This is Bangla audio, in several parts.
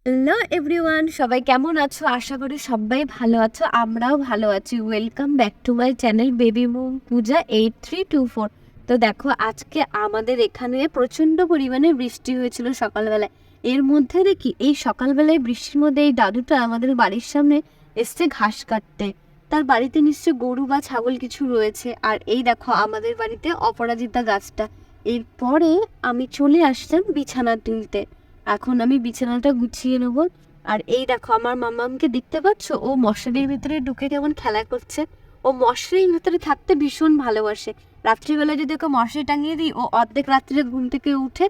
হ্যালো এভরিওয়ান, সবাই কেমন আছো? আশা করি সবাই ভালো আছো, আমরাও ভালো আছি। Welcome back to my channel baby moon Puja 8324। তো দেখো, আজকে আমাদের এখানে প্রচণ্ড পরিমাণে বৃষ্টি হয়েছিল সকালবেলায়। এর মধ্যে দেখি এই সকালবেলায় বৃষ্টির মধ্যে এই দাদুটা আমাদের বাড়ির সামনে এসছে ঘাস কাটতে। তার বাড়িতে নিশ্চয় গরু বা ছাগল কিছু রয়েছে। আর এই দেখো আমাদের বাড়িতে অপরাজিতা গাছটা। এরপরে আমি চলে আসলাম বিছানা তুলতে। এখন আমি বিছানাটা গুছিয়ে নেবো। আর এই দেখো আমার মাম্মামকে দেখতে পাচ্ছ, ও মশারির ভিতরে ঢুকে কেমন খেলা করছে। ও মশারির ভিতরে থাকতে ভীষণ ভালোবাসে। রাত্রিবেলা যদি ওকে মশারি টাঙিয়ে দিই, ও অর্ধেক রাত্রে ঘুম থেকে উঠে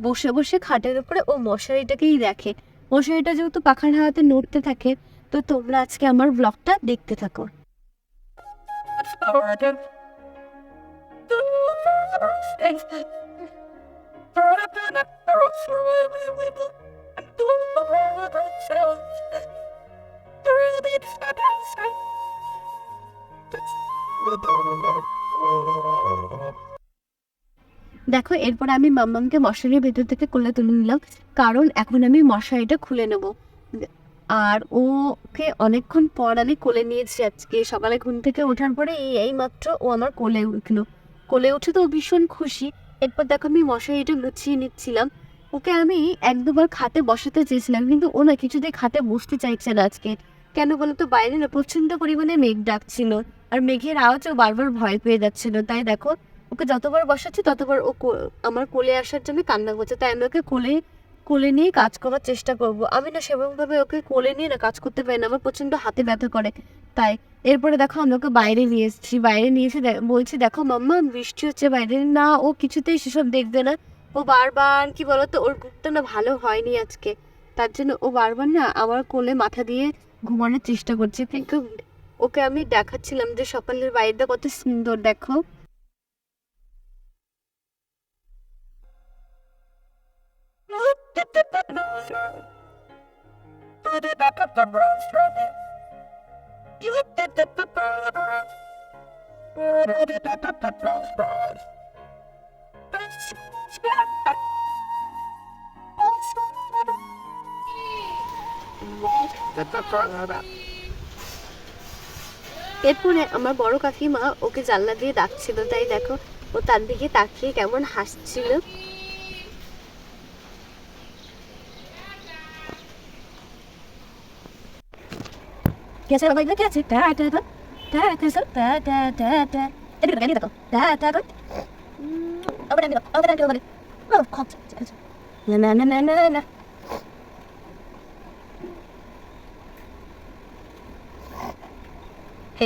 বসে বসে খাটের উপরে ও মশারিটাকেই দেখে। মশারিটা যেহেতু পাখার হাওয়াতে নড়তে থাকে, তো তোমরা আজকে আমার ব্লগটা দেখতে থাকো। দেখো, এরপর আমি মাম্মামকে মশারির ভেতর থেকে কোলে তুলে নিলাম, কারণ এখন আমি মশারিটা খুলে নেব। আর ওকে অনেকক্ষণ পর আমি কোলে নিয়েছি। আজকে সকালে ঘুম থেকে ওঠার পরে এই মাত্র ও আমার কোলে উঠলো। কোলে উঠে তো ও ভীষণ খুশি। এরপর দেখো আমি মশারিটা গুছিয়ে নিচ্ছিলাম। ওকে আমি এক দুবার খাটে বসাতে চেয়েছিলাম, কিন্তু ও না কিছুতেই খাটে বসতে চাইছে না আজকে। কেন বলো তো, বাইরে না প্রচণ্ড পরিমাণে মেঘ ডাকছিল, আর মেঘের আওয়াজও বারবার ভয় পেয়ে যাচ্ছিল। তাই দেখো, ওকে যতবার বসাচ্ছি ততবার ও আমার কোলে আসার জন্য কান্না করছে। তাই আমি ওকে কোলে কোলে নিয়ে কাজ করার চেষ্টা করব। আমি না সেরকমভাবে ওকে কোলে নিয়ে না কাজ করতে পারি না, আমার প্রচণ্ড হাতে ব্যথা করে। তাই এরপরে দেখো আমি ওকে বাইরে নিয়ে এসেছি। বাইরে নিয়ে এসে বলছি, দেখো মাম্মা বৃষ্টি হচ্ছে বাইরে। না, ও কিছুতেই সেসব দেখবে না। ও বারবার কি বলতো, ওর ঘুমটা না ভালো হয়নি আজকে। তার জন্য ও বারবার না আমার কোলে মাথা দিয়ে ঘুমানোর চেষ্টা করছে। কিন্তু ওকে আমি দেখাচ্ছিলাম যে সকালের বাইরেটা কত সুন্দর, দেখো। এরপরে আমার বড় কাকিমা ওকে জানলা দিয়ে ডাকছিল। তাই দেখো, ও তার দিকে তাকিয়ে কেমন হাসছিল। কেসে বাবা এগুলো কি আছে? টা টা টা টা টা টা টা টা টা এটা গাড়ি দেখো। টা টা টা আবার আমি দেখো, আবার আমি দেখো। ও খপ। না না না না না না।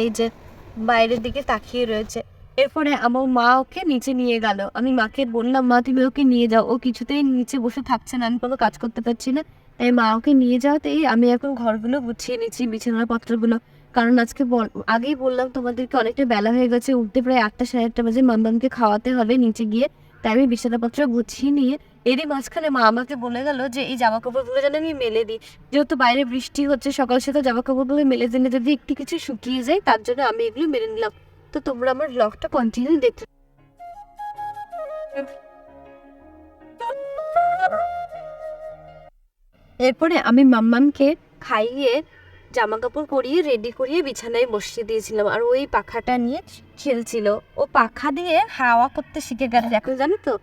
এই যে বাইরের দিকে তাকিয়ে রয়েছে। এরপরে আমার মা ওকে নিচে নিয়ে গেল। আমি মাকে বললাম, মা তুমি ওকে নিয়ে যাও, ও কিছুতেই নিচে বসে থাকছে না, আমি কোনো কাজ করতে পারছি না। তাই মা ওকে নিয়ে যাওয়াতেই আমি এখন ঘরগুলো গুছিয়ে নিচ্ছি, বিছানাপত্রগুলো। কারণ আজকে আগেই বললাম তোমাদেরকে, অনেকটা বেলা হয়ে গেছে, উঠতে প্রায় 8টা সাড়ে 8টা বাজে। মাম্মামকে খাওয়াতে হবে নিচে গিয়ে। তাই আমি বিছানাপত্র গুছিয়ে নিয়ে এরই মাঝখানে মা আমাকে বলে গেল যে এই জামা কাপড়গুলো যেন আমি মেলে দিই। যেহেতু বাইরে বৃষ্টি হচ্ছে, সকাল সকাল জামা কাপড়গুলো মেলে দিলে যদি একটু কিছু শুকিয়ে যায়, তার জন্য আমি এগুলো মেলে নিলাম। তো তোমরা আমার ব্লগটা কন্টিনিউ দেখতে। এরপরে আমি মাম্মামকে খাইয়ে জামা কাপড় পরিয়ে রেডি করিয়ে বিছানায় বসিয়ে দিয়েছিলাম, আর ওই পাখাটা নিয়ে খেলছিল। ও পাখা দিয়ে হাওয়া করতে শিখে গেছে এখন, জানো তো।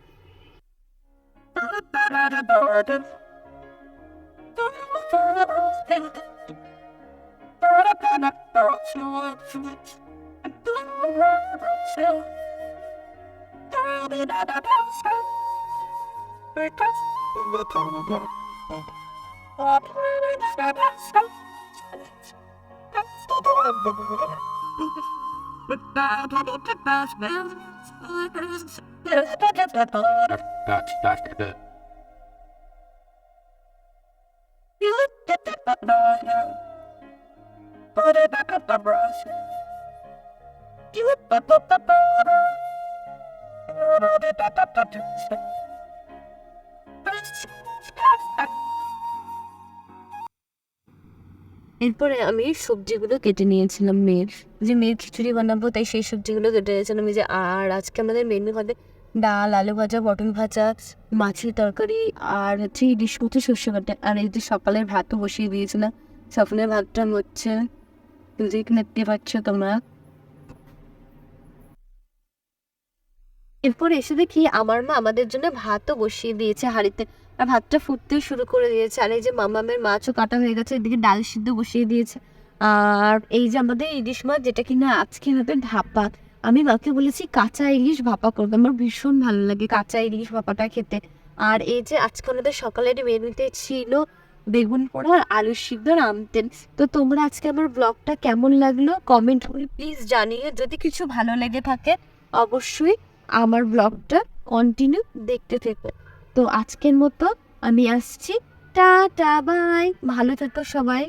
এরপরে আমি সবজিগুলো কেটে নিয়েছিলাম মেয়ের খিচুড়ি বানাবো, তাই সেই সবজিগুলো কেটে নিয়েছিলাম। যে আর আজকে আমাদের মেনু হবে ডাল, আলু ভাজা, পটল ভাজা, মাছের তরকারি, আর হচ্ছে ইলিশ মাছের সর্ষে বাটা। আর এই যে সকালের ভাতও বসিয়ে দিয়েছিলাম। সকালের ভাতটা হচ্ছে, দেখতে পাচ্ছ তোমরা। এরপর এসে দেখি আমার মা আমাদের জন্য ভাতও বসিয়ে দিয়েছে হাঁড়িতে, আর ভাতটা ফুটতে শুরু করে দিয়েছে। আর এই যে মামামের মাছও কাটা হয়ে গেছে, এদিকে ডাল সিদ্ধ বসিয়ে দিয়েছে। আর এই যে আমাদের ইলিশ মাছ, যেটা কিনা আজকে হবে ভাপা। আমি মাকে বলেছি কাঁচা ইলিশ ভাপা করবে, আমার ভীষণ ভালো লাগে কাঁচা ইলিশ ভাপাটা খেতে। আর এই যে আজকে আমাদের সকালের মেনুতে ছিল বেগুন পোড়া আর আলু সিদ্ধ আর আমতেন। তো তোমরা আজকে আমার ব্লগটা কেমন লাগলো কমেন্ট করে প্লিজ জানিয়ে। যদি কিছু ভালো লেগে থাকে অবশ্যই আমার ব্লগটা কন্টিনিউ দেখতে থেকো। তো আজকের মতো আমি আসছি, টাটা বাই, ভালো থেকো সবাই।